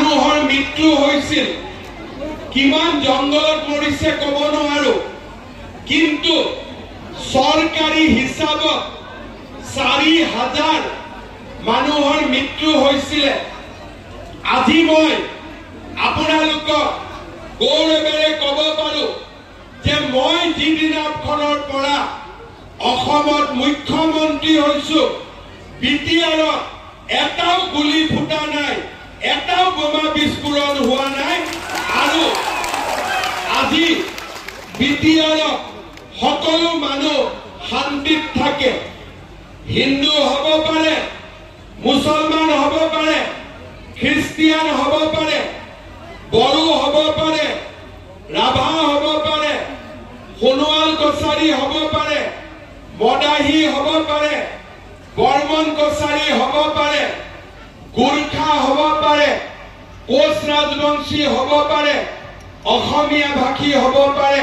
মানুহৰ মৃত্যু হৈছিল, কিমান জংগলত মৰিছে ক'ব নোৱাৰো, কিন্তু চৰকাৰী হিচাপত 4,000 মানুহৰ মৃত্যু হৈছিল। আজি মই আপোনালোকক গৌৰৱেৰে ক'ব পাৰো যে মই যিদিনাখনৰ পৰা অসমত মুখ্যমন্ত্ৰী হৈছো, বিটিআৰত এটাও গুলি ফুটা নাই, এটাও বোমা বিস্ফোৰণ হোৱা নাই। আৰু আজি বিটিআৰত সকলো মানুহ শান্তিত থাকে। হিন্দু হ'ব পাৰে, মুছলমান হ'ব পাৰে, খ্ৰীষ্টিয়ান হ'ব পাৰে, বড়ো হ'ব পাৰে, ৰাভা হ'ব পাৰে, সোণোৱাল কছাৰী হ'ব পাৰে, মদাহী হ'ব পাৰে, বৰ্মন কছাৰী হ'ব পাৰে, গোৰ্খা হ'ব পাৰে, কোচ ৰাজবংশী হ'ব পাৰে, অসমীয়া ভাষী হ'ব পাৰে,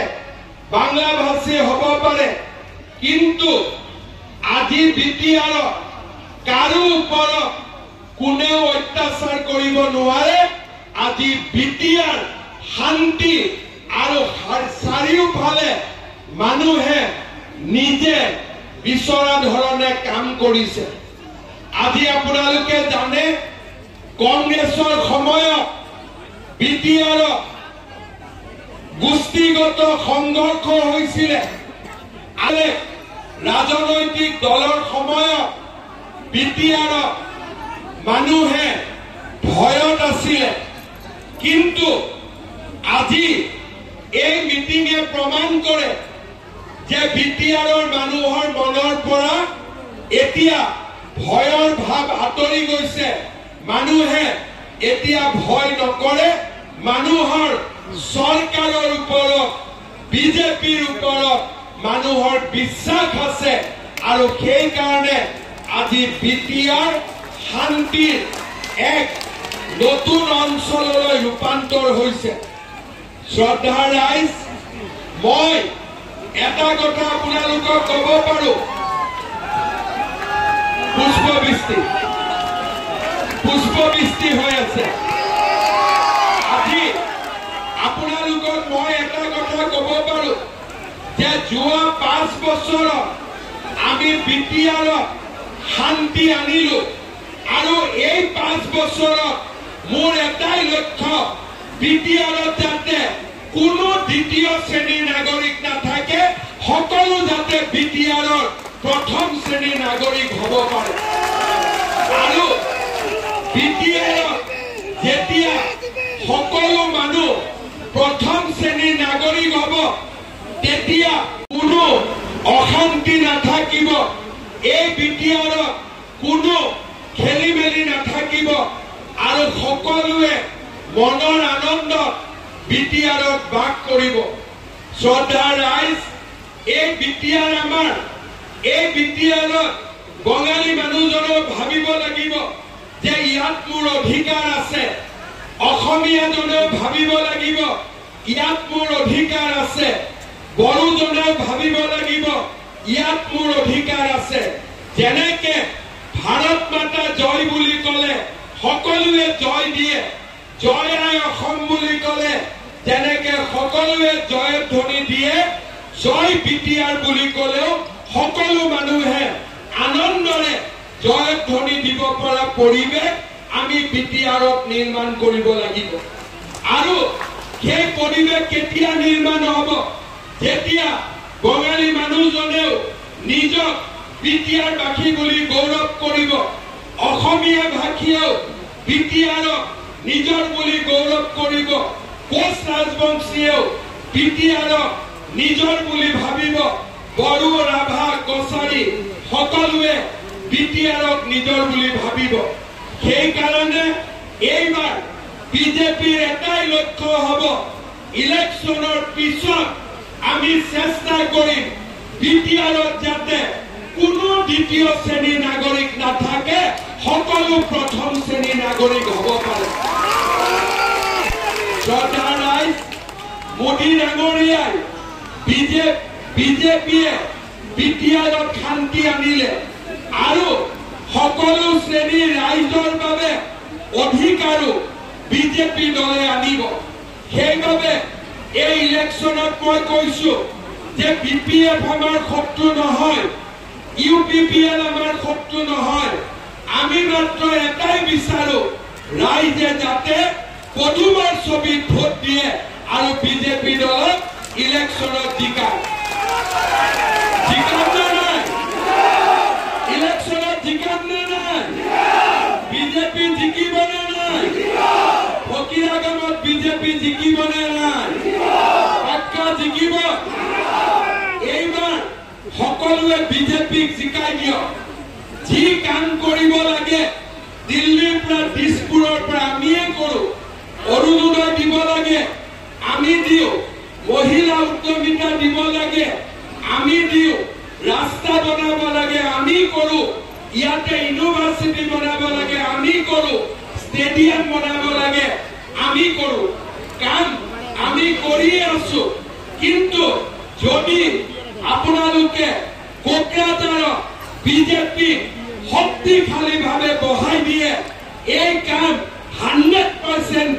বাংলা ভাষী হ'ব পাৰে, কিন্তু আজি বিটিআৰত কাৰো ওপৰত কোনেও অত্যাচাৰ কৰিব নোৱাৰে। আজি বিটিআৰ শান্তি আৰু চাৰিওফালে মানুহে নিজে বিচৰা ধৰণে কাম কৰিছে। আজি আপোনালোকে জানে কংগ্ৰেছৰ সময়ত বিটিআৰত গোষ্ঠীগত সংঘৰ্ষ হৈছিল। আৰু ৰাজনৈতিক দলৰ সময়ত বিটিআৰত মানুহে ভয়ত আছিল, কিন্তু আজি এই মিটিঙে প্ৰমাণ কৰে যে বিটিআৰৰ মানুহৰ মনৰ পৰা এতিয়া ভয়ৰ ভাৱ আঁতৰি গৈছে। মানুহে এতিয়া ভয় নকৰে। মানুহৰ চৰকাৰৰ ওপৰত, বিজেপিৰ ওপৰত মানুহৰ বিশ্বাস আছে, আৰু সেইকাৰণে আজি বিটিআৰ শান্তিৰ এক নতুন অঞ্চললৈ ৰূপান্তৰ হৈছে। শ্ৰদ্ধা ৰাইজ, মই এটা কথা আপোনালোকক ক'ব পাৰো, পুষ্পবৃষ্টি হৈ আছে। আজি আপোনালোকক মই এটা কথা ক'ব পাৰো যে যোৱা 5 বছৰত আমি বিটিআৰত শান্তি আনিলো, আৰু এই 5 বছৰত মোৰ এটাই লক্ষ্য, বিটিআৰত যাতে কোনো দ্বিতীয় শ্ৰেণীৰ নাগৰিক নাথাকে, সকলো যাতে বিটিআৰৰ প্ৰথম শ্ৰেণীৰ নাগৰিক হ'ব পাৰে। আৰু বিটিআৰত যেতিয়া সকলো মানুহ প্ৰথম শ্ৰেণীৰ নাগৰিক হ'ব, তেতিয়া কোনো অশান্তি নাথাকিব, এই বিটিআৰত কোনো খেলি মেলি নাথাকিব, আৰু সকলোৱে মনৰ আনন্দত বিটিআৰত বাস কৰিব। শ্ৰদ্ধা ৰাইজ, এই বিটিআৰ আমাৰ, এই বিটিআৰত বঙালী মানুহজনেও ভাবিব লাগিব যে ইয়াত মোৰ অধিকাৰ আছে, অসমীয়াজনেও ভাবিব লাগিব ইয়াত মোৰ অধিকাৰ আছে, বড়োজনেও ভাবিব লাগিব ইয়াত মোৰ অধিকাৰ আছে। যেনেকে ভাৰত মাতা জয় বুলি ক'লে সকলোৱে জয় দিয়ে, জয় আই অসম বুলি ক'লে যেনেকে সকলোৱে জয় ধ্বনি দিয়ে, জয় বিটিআৰ বুলি ক'লেও সকলো মানুহে আনন্দৰে জয় ধ্বনি দিব পৰা পৰিৱেশ আমি বিটিআৰত নিৰ্মাণ কৰিব লাগিব। আৰু সেই পৰিৱেশ কেতিয়া নিৰ্মাণ হ'ব? যেতিয়া বঙালী মানুহজনেও নিজক বিটিআৰ ভাষী বুলি গৌৰৱ কৰিব, অসমীয়া ভাষীয়েও বিটিআৰক নিজৰ বুলি গৌৰৱ কৰিব, কোচ ৰাজবংশীয়েও বিটিআৰক নিজৰ বুলি ভাবিব, বড়ো, ৰাভা, কছাৰী সকলোৱে বিটিআৰক নিজৰ বুলি ভাবিব। সেইকাৰণে এইবাৰ বিজেপিৰ এটাই লক্ষ্য হ'ব, ইলেকশ্যনৰ পিছত আমি চেষ্টা কৰিম বিটিআৰত যাতে কোনো দ্বিতীয় শ্ৰেণীৰ নাগৰিক নাথাকে, সকলো প্ৰথম শ্ৰেণীৰ নাগৰিক হ'ব পাৰে। শ্ৰদ্ধা ৰাইজ, মোদী ডাঙৰীয়াই বিজেপিয়ে বিটিআৰত শান্তি আনিলে, আৰু সকলো শ্ৰেণীৰ ৰাইজৰ বাবে অধিকাৰো বিজেপি দলে আনিব। সেইভাবে এই ইলেকশনত মই কৈছো যে বিপিএফ আমাৰ শত্ৰু নহয়, ইউপিপিএল আমাৰ শত্ৰু নহয়। আমি মাত্ৰ এটাই বিচাৰো, ৰাইজে যাতে পদুমৰ ছবিত ভোট দিয়ে আৰু বিজেপি দলক ইলেকশনত জিকায়। জিকাম নে নাই? ইলেকশনত জিকাম নে নাই? বিজেপি জিকিব নে নাই? ফকিৰাগামত বিজেপি জিকিব নে নাই? পাক্কা জিকিব। এইবাৰ সকলোৱে বিজেপিক জিকাই দিয়ক। যি কাম কৰিব লাগে দিল্লীৰ পৰা দিছপুৰৰ পৰা আমিয়ে কৰো। অৰুণোদয় দিব লাগে আমি দিওঁ, মহিলা উদ্যমিতা দিব লাগে আমি দিওঁ, ৰাস্তা বনাব লাগে আমি কৰো, ইয়াতে ইউনিভাৰ্চিটি বনাব লাগে আমি কৰো, ষ্টেডিয়াম বনাব লাগে আমি কৰো। কাম আমি কৰি আছো। কিন্তু যদি আপোনালোকে কোকৰাঝাৰত বিজেপি শক্তিশালীভাৱে বহাই দিয়ে, এই কাম 100%